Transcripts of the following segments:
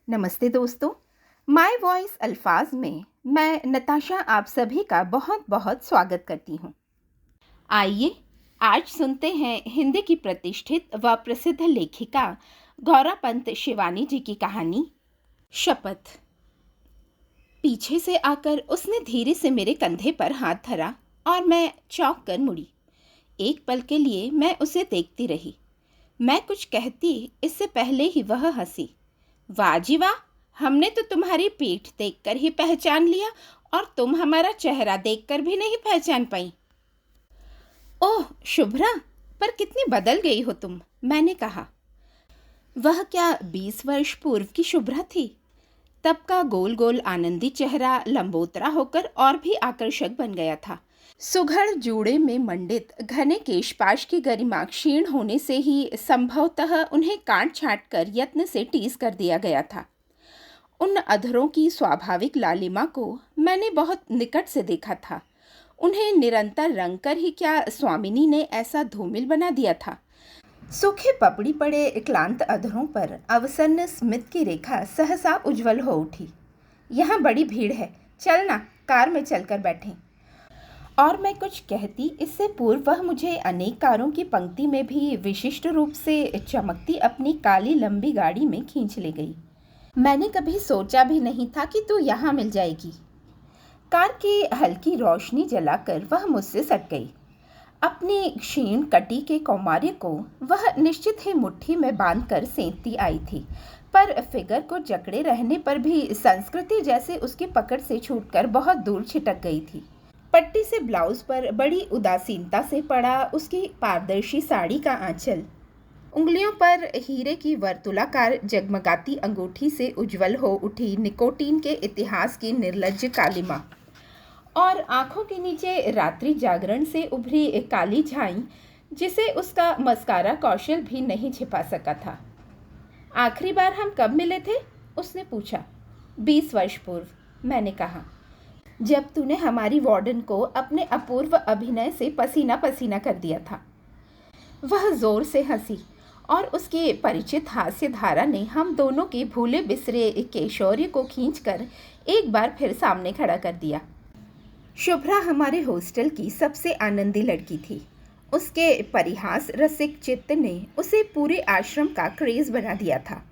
नमस्ते दोस्तों। My voice अल्फाज में मैं नताशा आप सभी का बहुत बहुत स्वागत करती हूँ। आइए आज सुनते हैं हिंदी की प्रतिष्ठित व प्रसिद्ध लेखिका गौरा पंत शिवानी जी की कहानी शपथ। पीछे से आकर उसने धीरे से मेरे कंधे पर हाथ धरा और मैं चौंक कर मुड़ी। एक पल के लिए मैं उसे देखती रही। मैं कुछ कहती इससे पहले ही वह हंसी। वाह जी वाह, हमने तो तुम्हारी पीठ देखकर ही पहचान लिया और तुम हमारा चेहरा देखकर भी नहीं पहचान पाई। ओह शुभ्रा, पर कितनी बदल गई हो तुम, मैंने कहा। वह क्या 20 वर्ष पूर्व की शुभ्रा थी? तब का गोल गोल आनंदी चेहरा लंबोतरा होकर और भी आकर्षक बन गया था। सुघड़ जूड़े में मंडित घने केशपाश की गरिमा क्षीण होने से ही संभवतः उन्हें काट छांट कर यत्न से टीस कर दिया गया था। उन अधरों की स्वाभाविक लालिमा को मैंने बहुत निकट से देखा था। उन्हें निरंतर रंग कर ही क्या स्वामिनी ने ऐसा धूमिल बना दिया था। सूखे पपड़ी पड़े क्लांत अधरों पर अवसन्न स्मित की रेखा सहसा उज्जवल हो उठी। यहाँ बड़ी भीड़ है, चलना, कार में चलकर बैठें। और मैं कुछ कहती इससे पूर्व वह मुझे अनेक कारों की पंक्ति में भी विशिष्ट रूप से चमकती अपनी काली लंबी गाड़ी में खींच ले गई। मैंने कभी सोचा भी नहीं था कि तू यहाँ मिल जाएगी। कार की हल्की रोशनी जलाकर वह मुझसे सट गई। अपनी क्षीण कटी के कौमार्य को वह निश्चित ही मुट्ठी में बांधकर सेंधती आई थी, पर फिगर को जकड़े रहने पर भी संस्कृति जैसे उसकी पकड़ से छूटकर बहुत दूर छिटक गई थी। पट्टी से ब्लाउज पर बड़ी उदासीनता से पड़ा उसकी पारदर्शी साड़ी का आंचल, उंगलियों पर हीरे की वर्तुलाकार जगमगाती अंगूठी से उज्जवल हो उठी निकोटीन के इतिहास की निर्लज्ज कालिमा, और आंखों के नीचे रात्रि जागरण से उभरी काली झाई जिसे उसका मस्कारा कौशल भी नहीं छिपा सका था। आखिरी बार हम कब मिले थे? उसने पूछा। 20 वर्ष पूर्व, मैंने कहा, जब तूने हमारी वार्डन को अपने अपूर्व अभिनय से पसीना पसीना कर दिया था। वह जोर से हंसी और उसके परिचित हास्य धारा ने हम दोनों के भूले बिसरे केशौर्य को खींचकर एक बार फिर सामने खड़ा कर दिया। शुभ्रा हमारे हॉस्टल की सबसे आनंदी लड़की थी। उसके परिहास रसिक चित्त ने उसे पूरे आश्रम का क्रेज बना दिया था।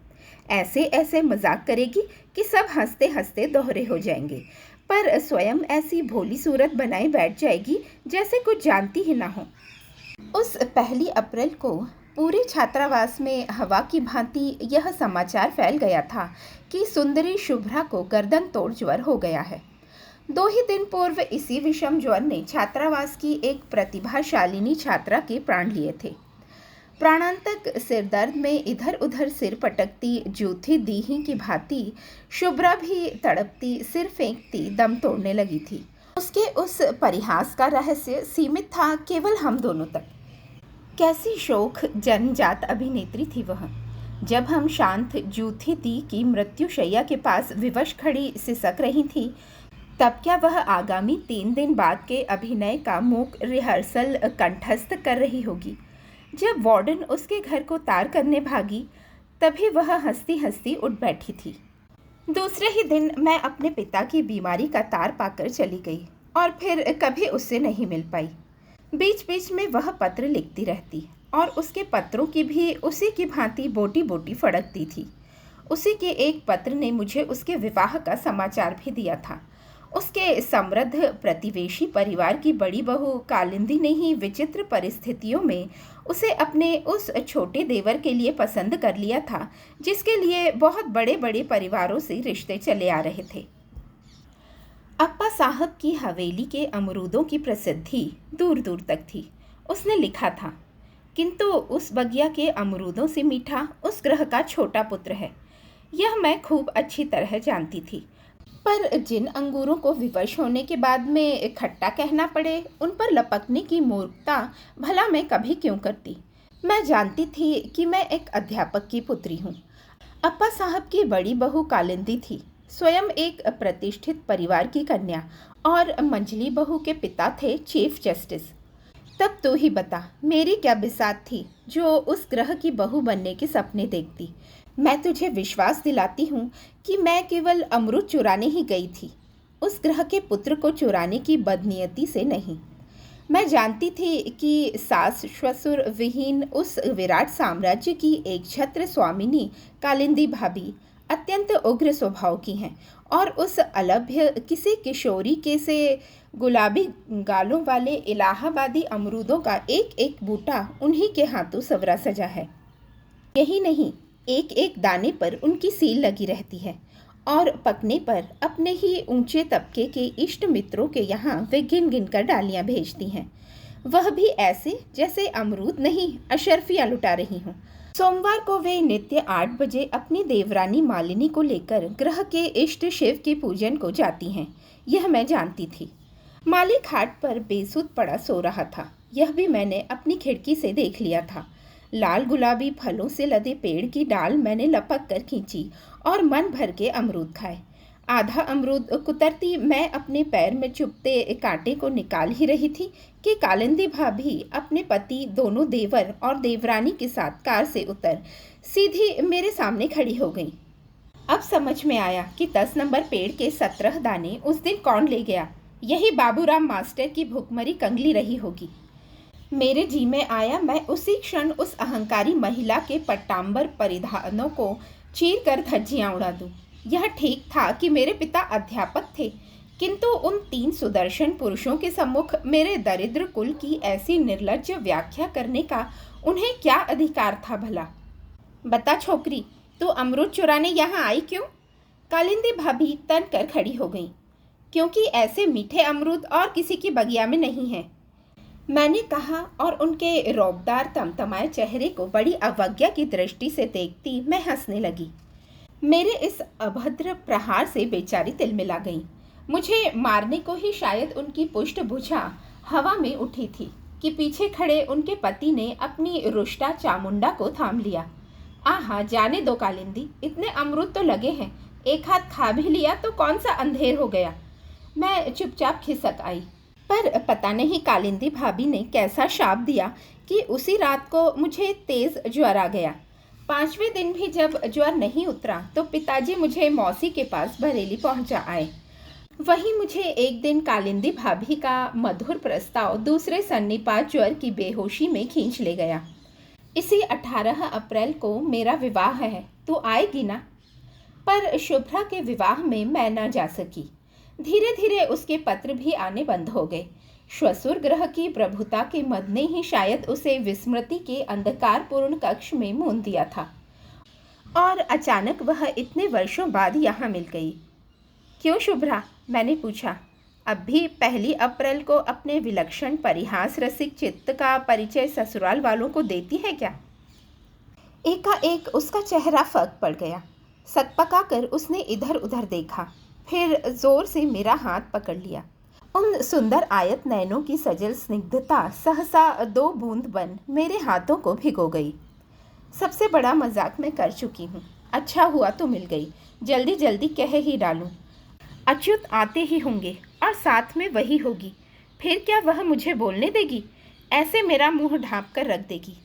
ऐसे ऐसे मजाक करेगी कि सब हंसते हंसते दोहरे हो जाएंगे, पर स्वयं ऐसी भोली सूरत बनाए बैठ जाएगी जैसे कुछ जानती ही ना हो। उस 1 अप्रैल को पूरे छात्रावास में हवा की भांति यह समाचार फैल गया था कि सुंदरी शुभ्रा को गर्दन तोड़ ज्वर हो गया है। 2 ही दिन पूर्व इसी विषम ज्वर ने छात्रावास की एक प्रतिभाशालिनी छात्रा के प्राण लिए थे। प्राणांतक सिरदर्द में इधर उधर सिर पटकती जूठी दीही की भांति शुभ्रा भी तड़पती सिर फेंकती दम तोड़ने लगी थी। उसके उस परिहास का रहस्य सीमित था केवल हम दोनों तक। कैसी शोख जनजात अभिनेत्री थी वह। जब हम शांत जूठी दी की मृत्युशैया के पास विवश खड़ी सिसक रही थी, तब क्या वह आगामी 3 दिन बाद के अभिनय का मूक रिहर्सल कंठस्थ कर रही होगी। जब वार्डन उसके घर को तार करने भागी, तभी वह हंसती हंसती उठ बैठी थी। दूसरे ही दिन मैं अपने पिता की बीमारी का तार पाकर चली गई और फिर कभी उससे नहीं मिल पाई। बीच बीच में वह पत्र लिखती रहती और उसके पत्रों की भी उसी की भांति बोटी बोटी फड़कती थी। उसी के एक पत्र ने मुझे उसके विवाह का समाचार भी दिया था। उसके समृद्ध प्रतिवेशी परिवार की बड़ी बहू कालिंदी ने ही विचित्र परिस्थितियों में उसे अपने उस छोटे देवर के लिए पसंद कर लिया था, जिसके लिए बहुत बड़े बड़े परिवारों से रिश्ते चले आ रहे थे। अप्पा साहब की हवेली के अमरूदों की प्रसिद्धि दूर दूर तक थी, उसने लिखा था, किंतु उस बगिया के अमरूदों से मीठा उस ग्रह का छोटा पुत्र है। यह मैं खूब अच्छी तरह जानती थी, पर जिन अंगूरों को विवश होने के बाद में खट्टा कहना पड़े, उन पर लपकने की मूर्खता भला मैं कभी क्यों करती। मैं जानती थी कि मैं एक अध्यापक की पुत्री हूँ। अप्पा साहब की बड़ी बहू कालिंदी थी, स्वयं एक प्रतिष्ठित परिवार की कन्या, और मंझली बहू के पिता थे चीफ जस्टिस। तब तो ही बता मेरी क्या बिसात थी जो उस ग्रह की बहू बनने के सपने देखती। मैं तुझे विश्वास दिलाती हूँ कि मैं केवल अमृत चुराने ही गई थी, उस ग्रह के पुत्र को चुराने की बदनीयती से नहीं। मैं जानती थी कि सास ससुर विहीन उस विराट साम्राज्य की एक छत्र स्वामिनी कालिंदी भाभी अत्यंत उग्र स्वभाव की हैं और उस अलभ्य किसी किशोरी के से गुलाबी गालों वाले इलाहाबादी अमरूदों का एक एक बूटा उन्हीं के हाथों सवरा सजा है। यही नहीं, एक एक दाने पर उनकी सील लगी रहती है और पकने पर अपने ही ऊंचे तबके के इष्ट मित्रों के यहाँ वे गिन गिन कर डालियाँ भेजती हैं, वह भी ऐसे जैसे अमरूद नहीं अशर्फियाँ लुटा रही हूँ। सोमवार को वे नित्य 8 बजे अपनी देवरानी मालिनी को लेकर ग्रह के इष्ट शिव के पूजन को जाती हैं, यह मैं जानती थी। माली खाट पर बेसुध पड़ा सो रहा था, यह भी मैंने अपनी खिड़की से देख लिया था। लाल गुलाबी फलों से लदे पेड़ की डाल मैंने लपक कर खींची और मन भर के अमरूद खाए। आधा अमरूद कुतरती मैं अपने पैर में चुभते कांटे को निकाल ही रही थी कि कालिंदी भाभी अपने पति, दोनों देवर और देवरानी के साथ कार से उतर सीधी मेरे सामने खड़ी हो गई। अब समझ में आया कि 10 नंबर पेड़ के 17 दाने उस दिन कौन ले गया। यही बाबूराम मास्टर की भुखमरी कंगली रही होगी। मेरे जी में आया मैं उसी क्षण उस अहंकारी महिला के पट्टांबर परिधानों को चीर कर धज्जियां उड़ा दूं। यह ठीक था कि मेरे पिता अध्यापक थे, किंतु उन 3 सुदर्शन पुरुषों के सम्मुख मेरे दरिद्र कुल की ऐसी निर्लज्ज व्याख्या करने का उन्हें क्या अधिकार था भला। बता छोकरी, तू अमरूद चुराने यहाँ आई क्यों? कालिंदी भाभी तन कर खड़ी हो गई। क्योंकि ऐसे मीठे अमरूद और किसी की बगिया में नहीं है, मैंने कहा और उनके रौबदार तमतमाए चेहरे को बड़ी अवज्ञा की दृष्टि से देखती मैं हंसने लगी। मेरे इस अभद्र प्रहार से बेचारी तिलमिला गई। मुझे मारने को ही शायद उनकी पुष्टभुजा हवा में उठी थी कि पीछे खड़े उनके पति ने अपनी रुष्टा चामुंडा को थाम लिया। आहा, जाने दो कालिंदी, इतने अमरूद तो लगे हैं, एक हाथ खा भी लिया तो कौन सा अंधेर हो गया। मैं चुपचाप खिसक आई, पर पता नहीं कालिंदी भाभी ने कैसा शाप दिया कि उसी रात को मुझे तेज ज्वर आ गया। 5वें दिन भी जब ज्वर नहीं उतरा तो पिताजी मुझे मौसी के पास बरेली पहुंचा आए। वहीं मुझे एक दिन कालिंदी भाभी का मधुर प्रस्ताव दूसरे सन्निपात ज्वर की बेहोशी में खींच ले गया। इसी 18 अप्रैल को मेरा विवाह है, तू आएगी ना? पर शुभ्रा के विवाह में मैं न जा सकी। धीरे धीरे उसके पत्र भी आने बंद हो गए। श्वसुर ग्रह की प्रभुता के मद ने ही शायद उसे विस्मृति के अंधकारपूर्ण कक्ष में मूंद दिया था और अचानक वह इतने वर्षों बाद यहाँ मिल गई। क्यों शुभ्रा? मैंने पूछा। अब भी 1 अप्रैल को अपने विलक्षण परिहास रसिक चित्त का परिचय ससुराल वालों को देती है क्या? एकाएक उसका चेहरा फर्क पड़ गया। सकपका कर उसने इधर उधर देखा, फिर जोर से मेरा हाथ पकड़ लिया। उन सुंदर आयत नैनों की सजल स्निग्धता सहसा 2 बूंद बन मेरे हाथों को भिगो गई। सबसे बड़ा मजाक मैं कर चुकी हूँ। अच्छा हुआ तो मिल गई, जल्दी जल्दी कह ही डालूं। अच्युत आते ही होंगे और साथ में वही होगी, फिर क्या वह मुझे बोलने देगी? ऐसे मेरा मुंह ढांप कर रख देगी।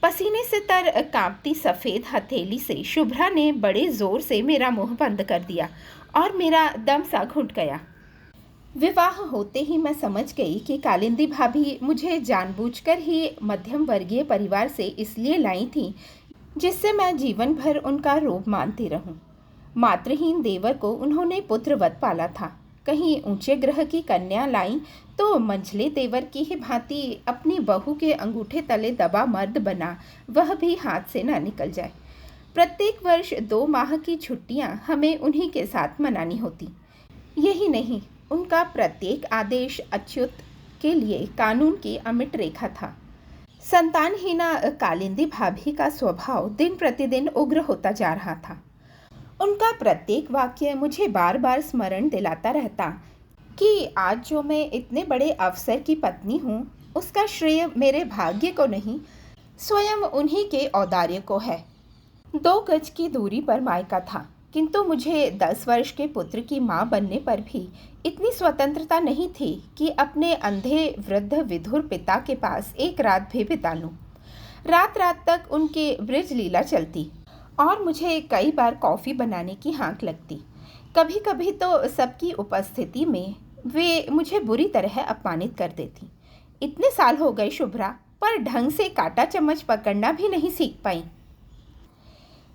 पसीने से तर कांपती सफ़ेद हथेली से शुभ्रा ने बड़े जोर से मेरा मुंह बंद कर दिया और मेरा दम सा घुट गया। विवाह होते ही मैं समझ गई कि कालिंदी भाभी मुझे जानबूझकर ही मध्यम वर्गीय परिवार से इसलिए लाई थी जिससे मैं जीवन भर उनका रोब मानती रहूं। मातृहीन देवर को उन्होंने पुत्रवत पाला था। कहीं ऊंचे ग्रह की कन्या लाई तो मंझले देवर की ही भांति अपनी बहू के अंगूठे तले दबा मर्द बना, वह भी हाथ से ना निकल जाए। प्रत्येक वर्ष 2 माह की छुट्टियां हमें उन्हीं के साथ मनानी होती। यही नहीं, उनका प्रत्येक आदेश अच्युत के लिए कानून की अमिट रेखा था। संतानहीना कालिंदी भाभी का स्वभाव दिन प्रतिदिन उग्र होता जा रहा था। उनका प्रत्येक वाक्य मुझे बार बार स्मरण दिलाता रहता कि आज जो मैं इतने बड़े अफसर की पत्नी हूँ, उसका श्रेय मेरे भाग्य को नहीं, स्वयं उन्हीं के औदार्य को है। 2 गज की दूरी पर मायका था, किंतु मुझे 10 वर्ष के पुत्र की माँ बनने पर भी इतनी स्वतंत्रता नहीं थी कि अपने अंधे वृद्ध विधुर पिता के पास एक रात भी बिता लूं। रात रात तक उनकी ब्रज लीला चलती। और मुझे कई बार कॉफ़ी बनाने की हाँक लगती। कभी कभी तो सबकी उपस्थिति में वे मुझे बुरी तरह अपमानित कर देती। इतने साल हो गए शुभ्रा, पर ढंग से कांटा चम्मच पकड़ना भी नहीं सीख पाई।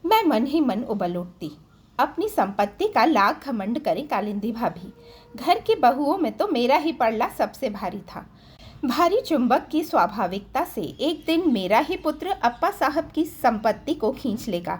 मैं मन ही मन उबल उठती। अपनी संपत्ति का लाख घमंड करे कालिंदी भाभी, घर की बहुओं में तो मेरा ही पड़ला सबसे भारी था। भारी चुंबक की स्वाभाविकता से एक दिन मेरा ही पुत्र अप्पा साहब की संपत्ति को खींच लेगा।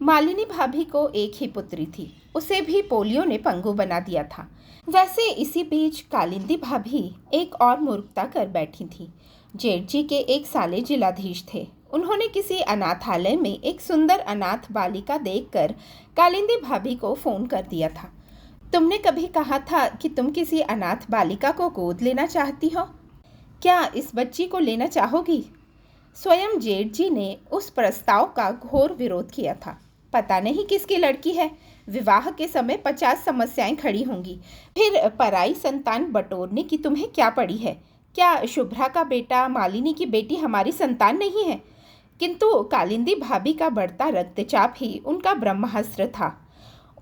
मालिनी भाभी को एक ही पुत्री थी, उसे भी पोलियो ने पंगु बना दिया था। वैसे इसी बीच कालिंदी भाभी एक और मूर्खता कर बैठी थी। जेठ जी के एक साले जिलाधीश थे। उन्होंने किसी अनाथालय में एक सुंदर अनाथ बालिका देखकर कालिंदी भाभी को फोन कर दिया था। तुमने कभी कहा था कि तुम किसी अनाथ बालिका को गोद लेना चाहती हो, क्या इस बच्ची को लेना चाहोगी? स्वयं जेठ जी ने उस प्रस्ताव का घोर विरोध किया था। पता नहीं किसकी लड़की है, विवाह के समय 50 समस्याएं खड़ी होंगी। फिर पराई संतान बटोरने की तुम्हें क्या पड़ी है? क्या शुभ्रा का बेटा मालिनी की बेटी हमारी संतान नहीं है? किंतु कालिंदी भाभी का बढ़ता रक्तचाप ही उनका ब्रह्मास्त्र था।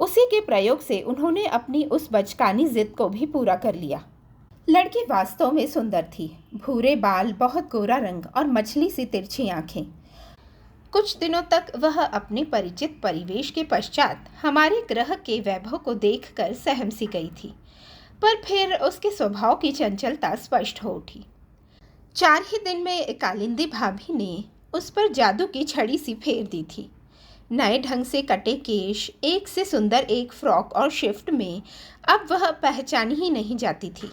उसी के प्रयोग से उन्होंने अपनी उस बचकानी जिद को भी पूरा कर लिया। लड़की वास्तव में सुंदर थी। भूरे बाल, बहुत गोरा रंग और मछली सी तिरछी आंखें। कुछ दिनों तक वह अपने परिचित परिवेश के पश्चात हमारे ग्रह के वैभव को देखकर सहम सी गई थी, पर फिर उसके स्वभाव की चंचलता स्पष्ट हो उठी। 4 ही दिन में कालिंदी भाभी ने उस पर जादू की छड़ी सी फेर दी थी। नए ढंग से कटे केश, एक से सुंदर एक फ्रॉक और शिफ्ट में अब वह पहचानी ही नहीं जाती थी।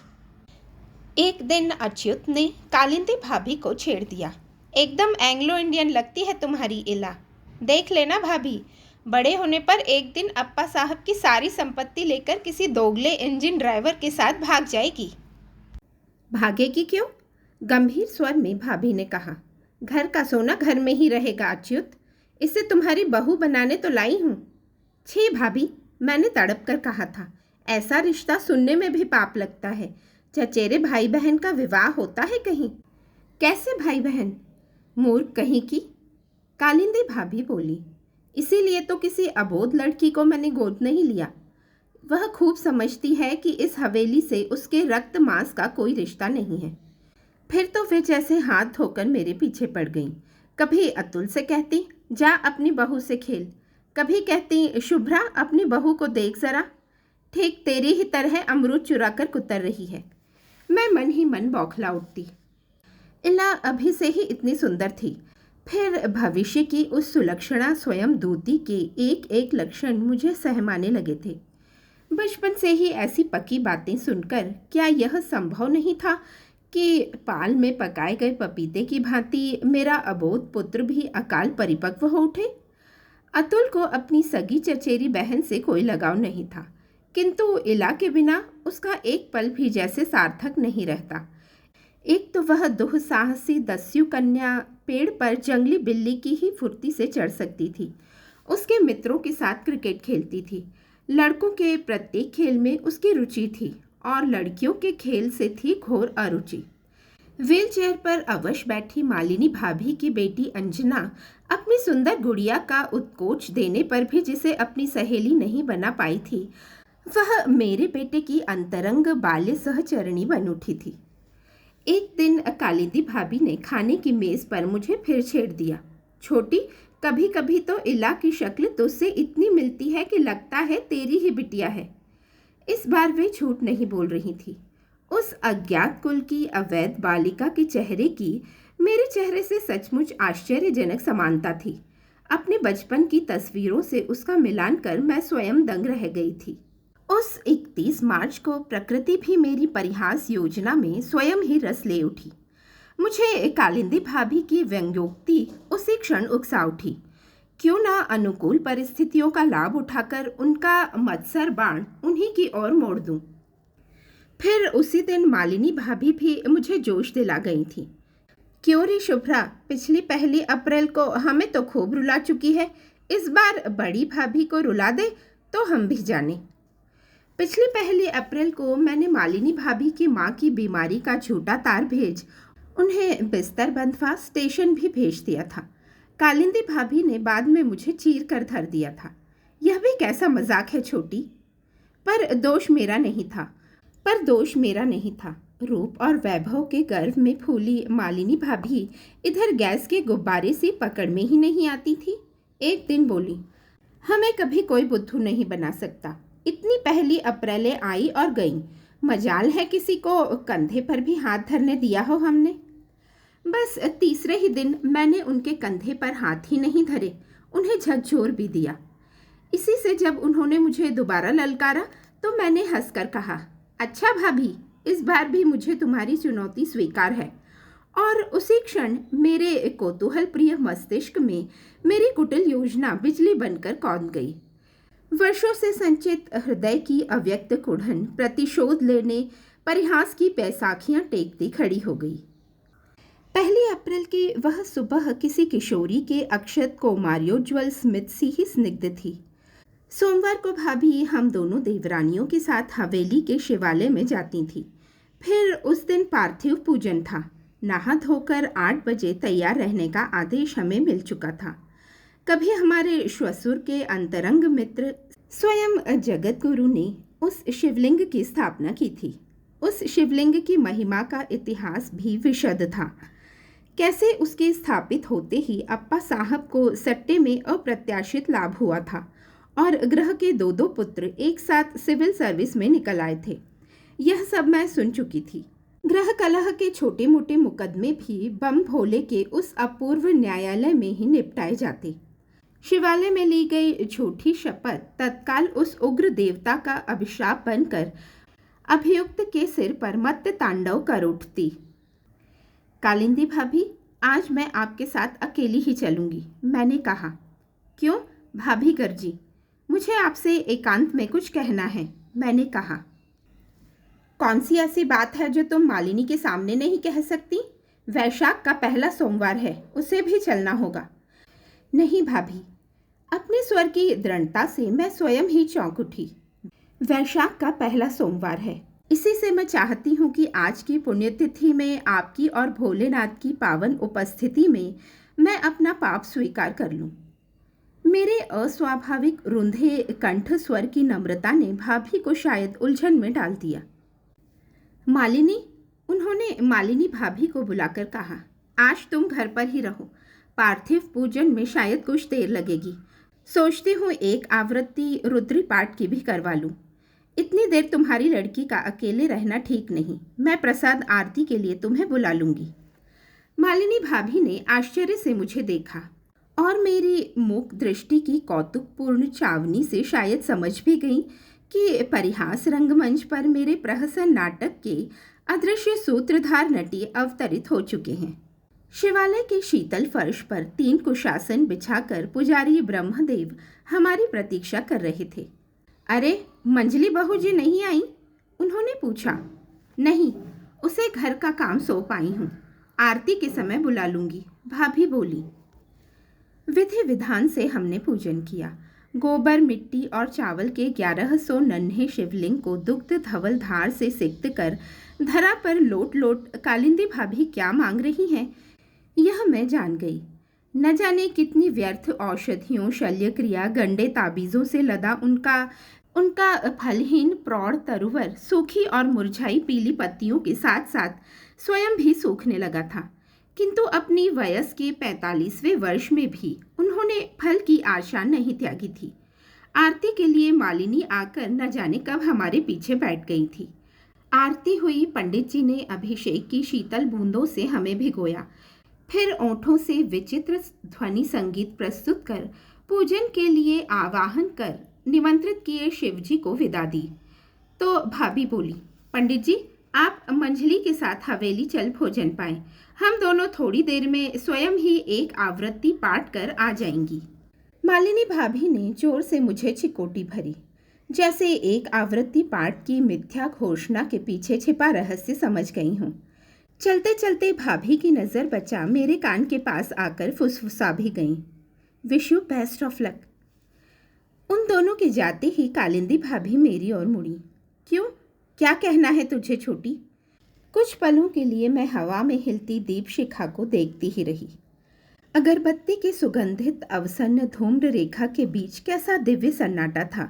एक दिन अच्युत ने कालिंदी भाभी को छेड़ दिया। एकदम एंग्लो इंडियन लगती है तुम्हारी इला। देख लेना भाभी, बड़े होने पर एक दिन अप्पा साहब की सारी संपत्ति लेकर किसी दोगले इंजन ड्राइवर के साथ भाग जाएगी। भागेगी क्यों? गंभीर स्वर में भाभी ने कहा। घर का सोना घर में ही रहेगा अच्युत, इसे तुम्हारी बहू बनाने तो लाई हूँ। छी भाभी, मैंने तड़प कर कहा था, ऐसा रिश्ता सुनने में भी पाप लगता है। चचेरे भाई बहन का विवाह होता है कहीं? कैसे भाई बहन? मूर्ख कहीं की। कालिंदी भाभी बोली, इसीलिए तो किसी अबोध लड़की को मैंने गोद नहीं लिया। वह खूब समझती है कि इस हवेली से उसके रक्त मांस का कोई रिश्ता नहीं है। फिर तो वे जैसे हाथ धोकर मेरे पीछे पड़ गईं। कभी अतुल से कहती, जा अपनी बहू से खेल। कभी कहती, शुभ्रा अपनी बहू को देख जरा, ठीक तेरी ही तरह अमरूद चुरा कर कुतर रही है। मैं मन ही मन बौखला उठती। इला अभी से ही इतनी सुंदर थी, फिर भविष्य की उस सुलक्षणा स्वयं दूती के एक एक लक्षण मुझे सहमाने लगे थे। बचपन से ही ऐसी पक्की बातें सुनकर क्या यह संभव नहीं था कि पाल में पकाए गए पपीते की भांति मेरा अबोध पुत्र भी अकाल परिपक्व हो उठे? अतुल को अपनी सगी चचेरी बहन से कोई लगाव नहीं था, किंतु इला के बिना उसका एक पल भी जैसे सार्थक नहीं रहता। एक तो वह दुस्साहसी दस्यु कन्या पेड़ पर जंगली बिल्ली की ही फुर्ती से चढ़ सकती थी। उसके मित्रों के साथ क्रिकेट खेलती थी। लड़कों के प्रत्येक खेल में उसकी रुचि थी और लड़कियों के खेल से थी घोर अरुचि। व्हीलचेयर पर अवश बैठी मालिनी भाभी की बेटी अंजना अपनी सुंदर गुड़िया का उत्कोच देने पर भी जिसे अपनी सहेली नहीं बना पाई थी, वह मेरे बेटे की अंतरंग बाल्य सहचरणी बन उठी थी। एक दिन कालिंदी भाभी ने खाने की मेज पर मुझे फिर छेड़ दिया। छोटी, कभी कभी तो इला की शक्ल तुझसे इतनी मिलती है कि लगता है तेरी ही बिटिया है। इस बार वे झूठ नहीं बोल रही थी। उस अज्ञात कुल की अवैध बालिका के चेहरे की मेरे चेहरे से सचमुच आश्चर्यजनक समानता थी। अपने बचपन की तस्वीरों से उसका मिलान कर मैं स्वयं दंग रह गई थी। उस 31 मार्च को प्रकृति भी मेरी परिहास योजना में स्वयं ही रस ले उठी। मुझे कालिंदी भाभी की व्यंग्योक्ति उसी क्षण उकसा उठी। क्यों ना अनुकूल परिस्थितियों का लाभ उठाकर उनका मत्सर बाण उन्हीं की ओर मोड़ दूं। फिर उसी दिन मालिनी भाभी भी मुझे जोश दिला गई थी। क्यों रे शुभ्रा, पिछली 1 अप्रैल को हमें तो खूब रुला चुकी है, इस बार बड़ी भाभी को रुला दे तो हम भी जाने। पिछली 1 अप्रैल को मैंने मालिनी भाभी की माँ की बीमारी का झूठा तार भेज उन्हें बिस्तर बंदवा स्टेशन भी भेज दिया था। कालिंदी भाभी ने बाद में मुझे चीर कर धर दिया था। यह भी कैसा मजाक है छोटी। पर दोष मेरा नहीं था। रूप और वैभव के गर्व में फूली मालिनी भाभी इधर गैस के गुब्बारे से पकड़ में ही नहीं आती थी। एक दिन बोली, हमें कभी कोई बुद्धू नहीं बना सकता। इतनी पहली अप्रैलें आई और गईं। मजाल है किसी को कंधे पर भी हाथ धरने दिया हो हमने। बस तीसरे ही दिन मैंने उनके कंधे पर हाथ ही नहीं धरे, उन्हें झकझोर भी दिया। इसी से जब उन्होंने मुझे दोबारा ललकारा तो मैंने हंसकर कहा, अच्छा भाभी, इस बार भी मुझे तुम्हारी चुनौती स्वीकार है। और उसी क्षण मेरे कौतूहल प्रिय मस्तिष्क में मेरी कुटिल योजना बिजली बनकर कौंध गई। वर्षों से संचित हृदय की अव्यक्त कुढ़न प्रतिशोध लेने परिहास की बैसाखियां टेकती खड़ी हो गई। 1 अप्रैल की वह सुबह किसी किशोरी के अक्षत कौमार्योज्वल स्मित सी ही स्निग्ध थी। सोमवार को भाभी हम दोनों देवरानियों के साथ हवेली के शिवालय में जाती थी। फिर उस दिन पार्थिव पूजन था। नहा धोकर 8 बजे तैयार रहने का आदेश हमें मिल चुका था। कभी हमारे श्वसुर के अंतरंग मित्र स्वयं जगत गुरु ने उस शिवलिंग की स्थापना की थी। उस शिवलिंग की महिमा का इतिहास भी विशद था। कैसे उसके स्थापित होते ही अप्पा साहब को सट्टे में अप्रत्याशित लाभ हुआ था और ग्रह के 2 पुत्र एक साथ सिविल सर्विस में निकल आए थे, यह सब मैं सुन चुकी थी। ग्रह कलह के छोटे मोटे मुकदमे भी बम भोले के उस अपूर्व न्यायालय में ही निपटाए जाते। शिवालय में ली गई झूठी शपथ तत्काल उस उग्र देवता का अभिशाप बनकर अभियुक्त के सिर पर मत्त तांडव कर उठती। कालिंदी भाभी, आज मैं आपके साथ अकेली ही चलूंगी, मैंने कहा। क्यों? भाभी गर्जी। मुझे आपसे एकांत में कुछ कहना है, मैंने कहा। कौन सी ऐसी बात है जो तुम मालिनी के सामने नहीं कह सकती? वैशाख का पहला सोमवार है, उसे भी चलना होगा। नहीं भाभी, अपने स्वर की दृढ़ता से मैं स्वयं ही चौंक उठी। वैशाख का पहला सोमवार है, इसी से मैं चाहती हूँ कि आज की पुण्यतिथि में आपकी और भोलेनाथ की पावन उपस्थिति में मैं अपना पाप स्वीकार कर लूँ। मेरे अस्वाभाविक रुंधे कंठ स्वर की नम्रता ने भाभी को शायद उलझन में डाल दिया। मालिनी, उन्होंने मालिनी भाभी को बुलाकर कहा, आज तुम घर पर ही रहो। पार्थिव पूजन में शायद कुछ देर लगेगी। सोचती हूँ एक आवृत्ति रुद्री पाठ की भी करवा लूँ। इतनी देर तुम्हारी लड़की का अकेले रहना ठीक नहीं। मैं प्रसाद आरती के लिए तुम्हें बुला लूँगी। मालिनी भाभी ने आश्चर्य से मुझे देखा और मेरी मूक दृष्टि की कौतुकपूर्ण चावनी से शायद समझ भी गई कि परिहास रंगमंच पर मेरे प्रहसन नाटक के अदृश्य सूत्रधार नटी अवतरित हो चुके हैं। शिवालय के शीतल फर्श पर 3 कुशासन बिछाकर पुजारी ब्रह्मदेव हमारी प्रतीक्षा कर रहे थे। अरे, मंजली बहू जी नहीं आई? उन्होंने पूछा। नहीं, उसे घर का काम सौंप आई हूँ, आरती के समय बुला लूँगी, भाभी बोली। विधि विधान से हमने पूजन किया। गोबर, मिट्टी और चावल के 1100 नन्हे शिवलिंग को दुग्ध धवल धार से सिक्त कर धरा पर लोट लोट कालिंदी भाभी क्या मांग रही हैं, यह मैं जान गई। न जाने कितनी व्यर्थ औषधियों, शल्य क्रिया, गंडे ताबीज़ों से लदा उनका फलहीन प्रौढ़ तरुवर सूखी और मुरझाई पीली पत्तियों के साथ साथ स्वयं भी सूखने लगा था। किंतु अपनी वयस के 45वें वर्ष में भी उन्होंने फल की आशा नहीं त्यागी थी। आरती के लिए मालिनी आकर न जाने कब हमारे पीछे बैठ गई थी। आरती हुई। पंडित जी ने अभिषेक की शीतल बूंदों से हमें भिगोया, फिर ओंठों से विचित्र ध्वनि संगीत प्रस्तुत कर पूजन के लिए आवाहन कर निमंत्रित किए शिवजी को विदा दी। तो भाभी बोली, पंडित जी, आप मंजली के साथ हवेली चल भोजन पाएं। हम दोनों थोड़ी देर में स्वयं ही एक आवृत्ति पाठ कर आ जाएंगी। मालिनी भाभी ने जोर से मुझे चिकोटी भरी, जैसे एक आवृत्ति पाठ की मिथ्या घोषणा के पीछे छिपा रहस्य समझ गई हूँ। चलते चलते भाभी की नज़र बचा मेरे कान के पास आकर फुसफुसा भी गईं, wish you best of luck. उन दोनों के जाते ही कालिंदी भाभी मेरी ओर मुड़ी। क्यों, क्या कहना है तुझे छोटी? कुछ पलों के लिए मैं हवा में हिलती दीप शिखा को देखती ही रही। अगरबत्ती की सुगंधित अवसन्न धूम्र रेखा के बीच कैसा दिव्य सन्नाटा था।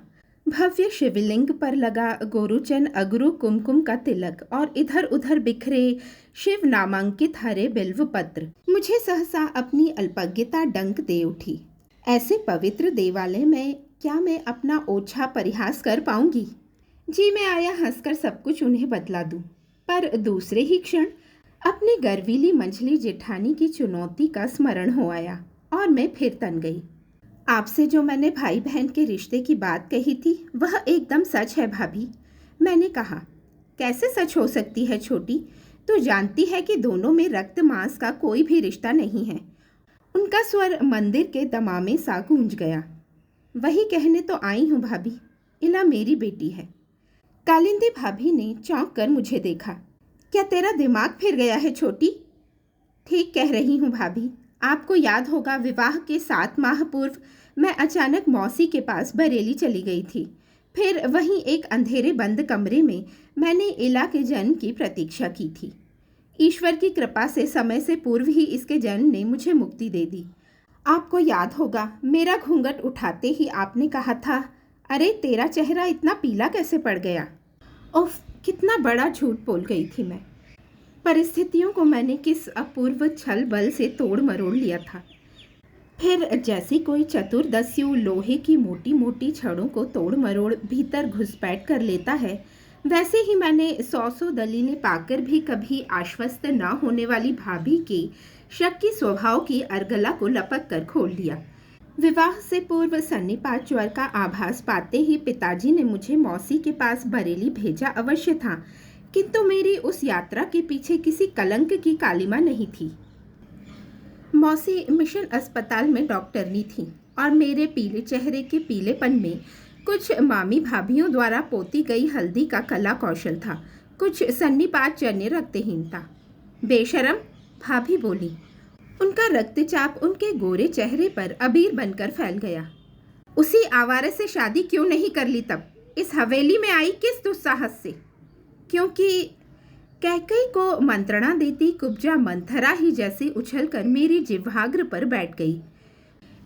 भव्य शिवलिंग पर लगा गोरुचन अगरु कुमकुम का तिलक और इधर उधर बिखरे शिव नामांकित हरे बिल्व पत्र मुझे सहसा अपनी अल्पज्ञता डंक दे उठी। ऐसे पवित्र देवालय में क्या मैं अपना ओछा परिहास कर पाऊंगी? जी मैं आया हंसकर सब कुछ उन्हें बतला दूं, पर दूसरे ही क्षण अपनी गर्वीली मंझली जेठानी की चुनौती का स्मरण हो आया और मैं फिर तन गई। आपसे जो मैंने भाई बहन के रिश्ते की बात कही थी वह एकदम सच है भाभी, मैंने कहा। कैसे सच हो सकती है छोटी? तू जानती है कि दोनों में रक्त मांस का कोई भी रिश्ता नहीं है। उनका स्वर मंदिर के दमामे सा गूंज गया। वही कहने तो आई हूँ भाभी, इला मेरी बेटी है। कालिंदी भाभी ने चौंक कर मुझे देखा। क्या तेरा दिमाग फिर गया है छोटी? ठीक कह रही हूँ भाभी। आपको याद होगा विवाह के 7 माह पूर्व मैं अचानक मौसी के पास बरेली चली गई थी। फिर वहीं एक अंधेरे बंद कमरे में मैंने इला के जन्म की प्रतीक्षा की थी। ईश्वर की कृपा से समय से पूर्व ही इसके जन्म ने मुझे मुक्ति दे दी। आपको याद होगा मेरा घूंघट उठाते ही आपने कहा था, अरे तेरा चेहरा इतना पीला कैसे पड़ गया? उफ, कितना बड़ा झूठ बोल गई थी मैं। परिस्थितियों को मैंने किस अपूर्व छल बल से तोड़ मरोड़ लिया था। फिर जैसी कोई चतुर्दस्यु लोहे की मोटी मोटी छड़ों को तोड़ मरोड़ भीतर घुसपैठ कर लेता है, वैसे ही मैंने 100 दलीलें पाकर भी कभी आश्वस्त न होने वाली भाभी के शक की स्वभाव की अर्गला को लपक कर खोल लिया। विवाह से पूर्व सन्निपात ज्वर का आभास पाते ही पिताजी ने मुझे मौसी के पास बरेली भेजा अवश्य था, किंतु मेरी उस यात्रा के पीछे किसी कलंक की कालिमा नहीं थी। मौसी मिशन अस्पताल में डॉक्टरनी थी और मेरे पीले चेहरे के पीलेपन में कुछ मामी भाभियों द्वारा पोती गई हल्दी का कला कौशल था, कुछ सन्निपात जन्य रक्तहीनता। बेशरम, भाभी बोली। उनका रक्तचाप उनके गोरे चेहरे पर अबीर बनकर फैल गया। उसी आवारे से शादी क्यों नहीं कर ली तब? इस हवेली में आई किस दुस्साहस से? क्योंकि कैकई को मंत्रणा देती कुब्जा मंथरा ही जैसे उछलकर मेरी जिह्वाग्र पर बैठ गई।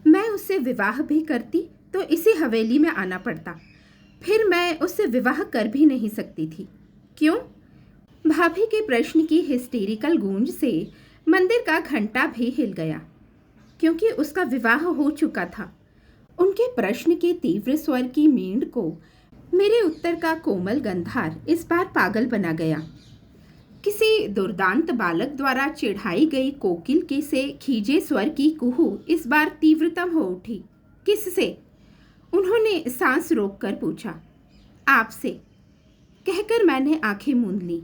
मैं उससे विवाह भी करती तो इसी हवेली में आना पड़ता। फिर मैं उससे विवाह कर भी नहीं सकती थी। क्यों? भाभी के प्रश्न की हिस्टेरिकल गूंज से मंदिर का घंटा भी हिल गया, क्योंकि उसका विवाह हो चुका था। उनके प्रश्न के तीव्र स्वर की मींड़ को मेरे उत्तर का कोमल गंधार इस बार पागल बना गया। किसी दुर्दांत बालक द्वारा चिढ़ाई गई कोकिल के से खीजे स्वर की कुहू इस बार तीव्रतम हो उठी। किससे? उन्होंने सांस रोककर पूछा। आपसे, कहकर मैंने आंखें मूंद ली।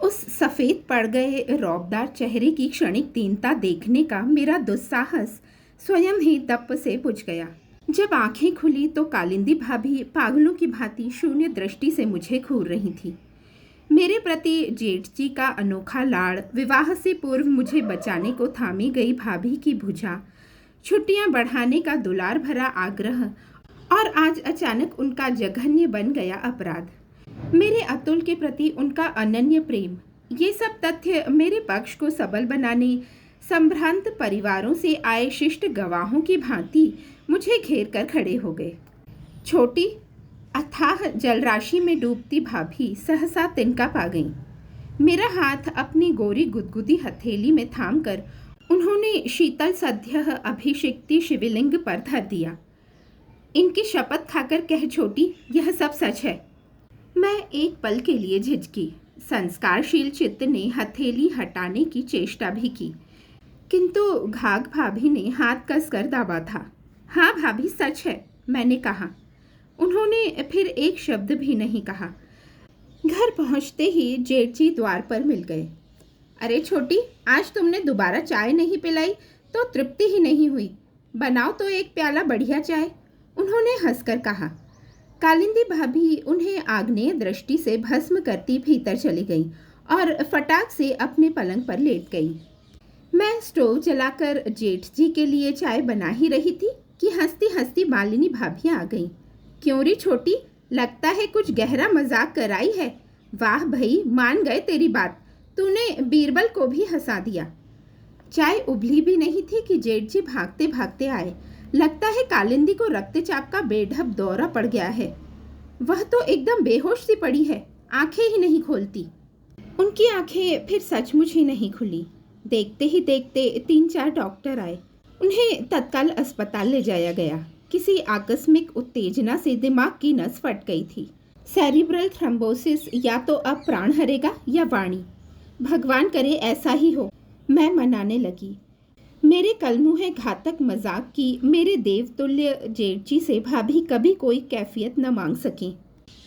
उस सफ़ेद पड़ गए रौबदार चेहरे की क्षणिक दीनता देखने का मेरा दुस्साहस स्वयं ही दप्प से बुझ गया। जब आंखें खुली तो कालिंदी भाभी पागलों की भांति शून्य दृष्टि से मुझे घूर रही थी। मेरे प्रति जेठ जी का अनोखा लाड़, विवाह से पूर्व मुझे बचाने को थामी गई भाभी की भुजा, छुट्टियां बढ़ाने का दुलार भरा आग्रह और आज अचानक उनका जघन्य बन गया अपराध, मेरे अतुल के प्रति उनका अनन्य प्रेम, ये सब तथ्य मेरे पक्ष को सबल बनाने संभ्रांत परिवारों से आए शिष्ट गवाहों की भांति मुझे घेर कर खड़े हो गए। छोटी अथाह जलराशि में डूबती भाभी सहसा तिनका पा गई। मेरा हाथ अपनी गोरी गुदगुदी हथेली में थामकर उन्होंने शीतल सद्यः अभिषिक्ति शिवलिंग पर धर दिया। इनकी शपथ खाकर कह छोटी, यह सब सच है। मैं एक पल के लिए झिझकी। संस्कारशील चित्त ने हथेली हटाने की चेष्टा भी की, किंतु घाघ भाभी ने हाथ कसकर दाबा था। हाँ भाभी, सच है, मैंने कहा। उन्होंने फिर एक शब्द भी नहीं कहा। घर पहुंचते ही जेठ जी द्वार पर मिल गए। अरे छोटी, आज तुमने दोबारा चाय नहीं पिलाई तो तृप्ति ही नहीं हुई। बनाओ तो एक प्याला बढ़िया चाय, उन्होंने हंसकर कहा। कालिंदी भाभी उन्हें आग्नेय दृष्टि से भस्म करती भीतर चली गई और फटाक से अपने पलंग पर लेट गई। मैं स्टोव जलाकर जेठ जी के लिए चाय बना ही रही थी कि हंसती हंसती मालिनी भाभी आ गई। क्यों रे छोटी, लगता है कुछ गहरा मजाक कराई है। वाह भई, मान गए तेरी बात, तूने बीरबल को भी हंसा दिया। चाय उबली भी नहीं थी कि जेठ जी भागते भागते आए। लगता है कालिंदी को रक्तचाप का बेढब दौरा पड़ गया है। वह तो एकदम बेहोश सी पड़ी है, आंखें ही नहीं खोलती। उनकी आंखें फिर सचमुच ही नहीं खुली। देखते ही देखते 3-4 डॉक्टर आए। उन्हें तत्काल अस्पताल ले जाया गया। किसी आकस्मिक उत्तेजना से दिमाग की नस फट गई थी। सेरिब्रल थ्रोम्बोसिस, या तो अब प्राण हरेगा या वाणी। भगवान करे ऐसा ही हो। मैं मनाने लगी। मेरे कलमुहे घातक मजाक की मेरे देवतुल्य जेठ जी से भाभी कभी कोई कैफियत न मांग सकें।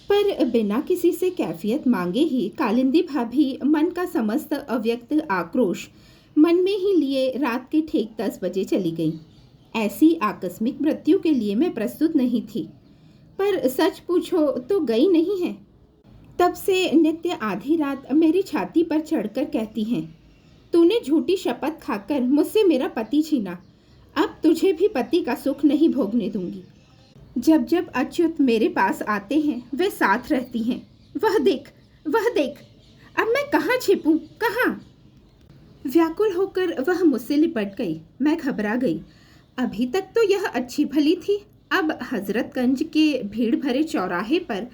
पर बिना किसी से कैफियत मांगे ही कालिंदी भाभी मन का समस्त अव्यक्त आक्रोश मन में ही लिए रात के ठीक 10 बजे चली गई। ऐसी आकस्मिक मृत्यु के लिए मैं प्रस्तुत नहीं थी, पर सच पूछो तो गई नहीं है। तब से नित्य आधी रात मेरी छाती पर चढ़कर कहती हैं, तूने झूठी शपथ खाकर मुझसे मेरा पति छीना, अब तुझे भी पति का सुख नहीं भोगने दूंगी। जब जब अच्युत मेरे पास आते हैं वे साथ रहती हैं। वह देख, वह देख, अब मैं कहाँ छिपूं, कहाँ? व्याकुल होकर वह मुझसे लिपट गई। मैं घबरा गई। अभी तक तो यह अच्छी भली थी, अब हजरतगंज के भीड़ भरे चौराहे पर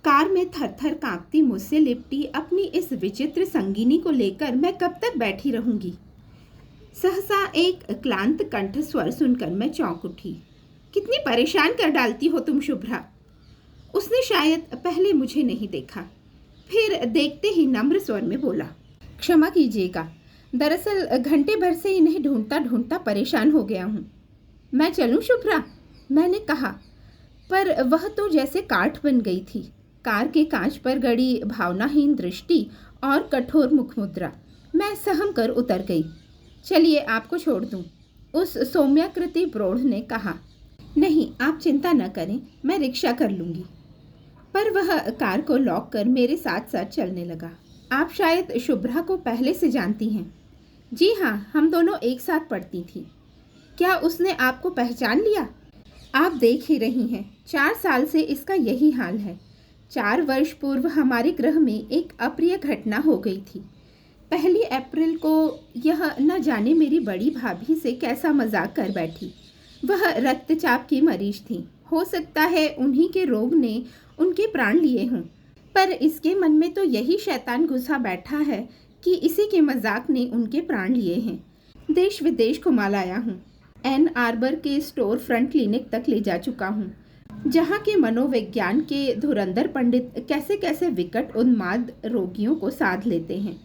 कार में थर-थर कांपती मुझसे लिपटी अपनी इस विचित्र संगिनी को लेकर मैं कब तक बैठी रहूंगी? सहसा एक क्लांत कंठ स्वर सुनकर मैं चौंक उठी। कितनी परेशान कर डालती हो तुम शुभ्रा। उसने शायद पहले मुझे नहीं देखा, फिर देखते ही नम्र स्वर में बोला, क्षमा कीजिएगा, दरअसल घंटे भर से इन्हें ढूंढता ढूंढता परेशान हो गया हूँ। मैं चलूँ शुभ्रा? मैंने कहा, पर वह तो जैसे काठ बन गई थी। कार के कांच पर गड़ी भावनाहीन दृष्टि और कठोर मुखमुद्रा। मैं सहम कर उतर गई। चलिए आपको छोड़ दूं, उस सौम्याकृति प्रौढ़ ने कहा। नहीं, आप चिंता न करें, मैं रिक्शा कर लूँगी। पर वह कार को लॉक कर मेरे साथ साथ चलने लगा। आप शायद शुभ्रा को पहले से जानती हैं। जी हाँ, हम दोनों एक साथ पढ़ती थी। क्या उसने आपको पहचान लिया? आप देख ही रही हैं, 4 साल से इसका यही हाल है। 4 वर्ष पूर्व हमारे गृह में एक अप्रिय घटना हो गई थी। 1 अप्रैल को यह न जाने मेरी बड़ी भाभी से कैसा मजाक कर बैठी। वह रक्तचाप की मरीज थी। हो सकता है उन्हीं के रोग ने उनके प्राण लिए हों, पर इसके मन में तो यही शैतान घुसा बैठा है कि इसी के मजाक ने उनके प्राण लिए हैं। देश विदेश घुमा लाया हूँ। एन आर्बर के स्टोर फ्रंट क्लिनिक तक ले जा चुका हूँ, जहाँ के मनोविज्ञान के धुरंधर पंडित कैसे कैसे विकट उन्माद रोगियों को साध लेते हैं।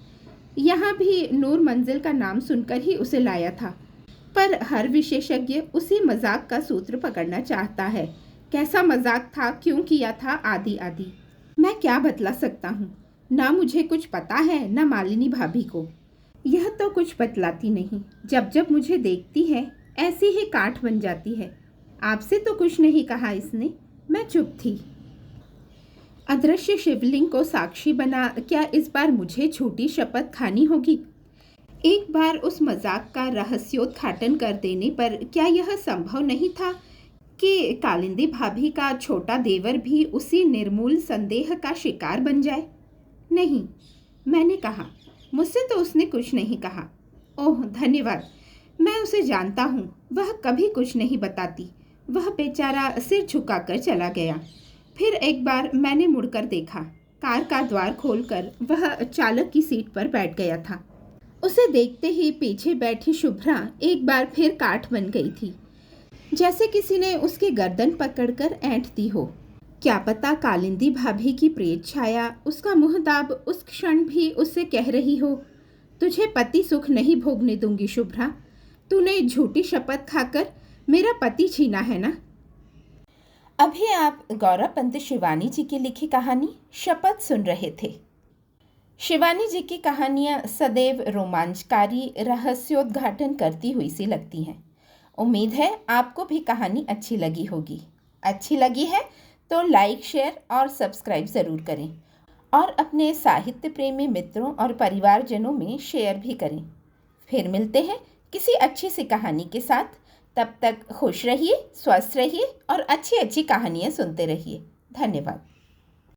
यहाँ भी नूर मंजिल का नाम सुनकर ही उसे लाया था, पर हर विशेषज्ञ उसी मजाक का सूत्र पकड़ना चाहता है। कैसा मजाक था, क्यों किया था, आदि आदि। मैं क्या बतला सकता हूँ? ना मुझे कुछ पता है, ना मालिनी भाभी को। यह तो कुछ बतलाती नहीं। जब जब मुझे देखती है ऐसी ही काठ बन जाती है। आपसे तो कुछ नहीं कहा इसने। मैं चुप थी। अदृश्य शिवलिंग को साक्षी बना क्या इस बार मुझे झूठी शपथ खानी होगी? एक बार उस मजाक का रहस्योद्घाटन कर देने पर क्या यह संभव नहीं था कि कालिंदी भाभी का छोटा देवर भी उसी निर्मूल संदेह का शिकार बन जाए? नहीं, मैंने कहा। मुझसे तो उसने कुछ नहीं कहा। ओह धन्यवाद, मैं उसे जानता हूँ। वह कभी कुछ नहीं बताती। वह बेचारा सिर झुकाकर चला गया। फिर एक बार मैंने मुड़कर देखा। कार का द्वार खोलकर वह चालक की सीट पर बैठ गया था। उसे देखते ही पीछे बैठी शुभ्रा एक बार फिर काठ बन गई थी, जैसे किसी ने उसकी गर्दन पकड़कर ऐंठ दी हो। क्या पता कालिंदी भाभी की प्रेत छाया, उसका मुँह दाब उस क्षण भी उससे कह रही हो, तुझे पति सुख नहीं भोगने दूंगी शुभ्रा। तूने झूठी शपथ खाकर मेरा पति छीना है ना। अभी आप गौरव पंत शिवानी जी की लिखी कहानी शपथ सुन रहे थे। शिवानी जी की कहानियाँ सदैव रोमांचकारी रहस्योद्घाटन करती हुई सी लगती हैं। उम्मीद है आपको भी कहानी अच्छी लगी होगी। अच्छी लगी है तो लाइक, शेयर और सब्सक्राइब ज़रूर करें और अपने साहित्य प्रेमी मित्रों और परिवारजनों में शेयर भी करें। फिर मिलते हैं किसी अच्छी सी कहानी के साथ। तब तक खुश रहिए, स्वस्थ रहिए और अच्छी अच्छी कहानियाँ सुनते रहिए। धन्यवाद।